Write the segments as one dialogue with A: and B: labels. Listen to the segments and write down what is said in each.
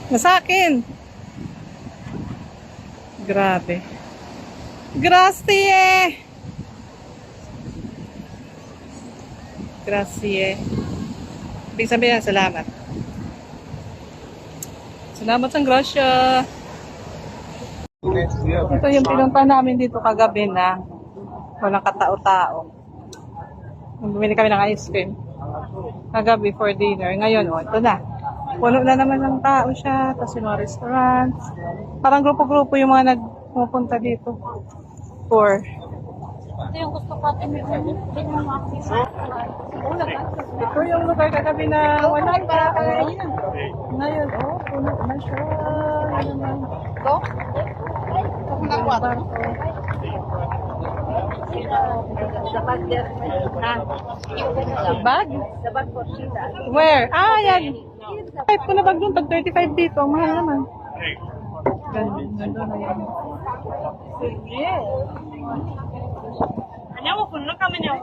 A: Nasa akin. Grabe. Grazie. Grazie. Ibig sabihin, salamat. Salamat ang grasya. Ito yung pinunta namin dito kagabi na walang katao-tao. Bumili kami ng ice cream. Kagabi for dinner. Ngayon, ito na. Puno na naman ng tao siya. Tapos yung mga restaurants. Parang grupo-grupo yung mga nagpupunta dito. For.
B: Ito yung gusto ko at
A: Ito yung lugar kagabi na walang tao. Ngayon, puno na siya. Ano naman.
B: Go? The bag there.
A: Bag?
B: The bag for Sheila.
A: Where? Yan. Type ko na bag doon. Tag 35 dito. Ang mahal naman. Ganda na yan.
B: Sige. Ano mo, puno kami niya.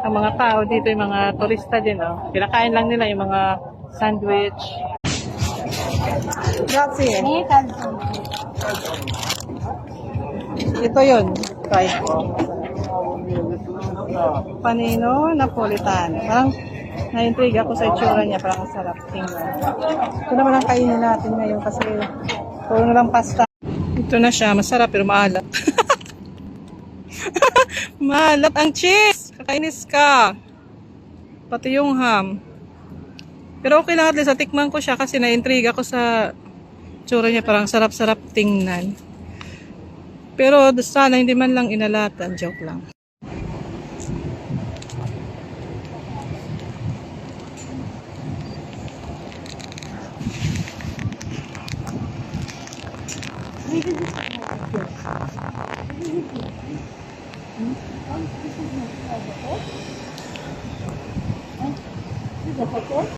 A: Ang mga tao dito, yung mga turista din, pinakain lang nila yung mga sandwich. Grazie. Ito yun. Try ko. Panino Napolitano. Parang na-intrigue ako sa itsura niya. Parang sarap tingnan. Ito naman ang kainin natin ngayon kasi puro na lang pasta. Ito na siya. Masarap pero maalat. Maalat ang cheese. Kakainis ka. Pati yung ham. Pero okay lang at least. Tikman ko siya kasi na-intrigue ako sa itsura niya. Parang sarap-sarap tingnan. Pero sana hindi man lang inalatan. Joke lang.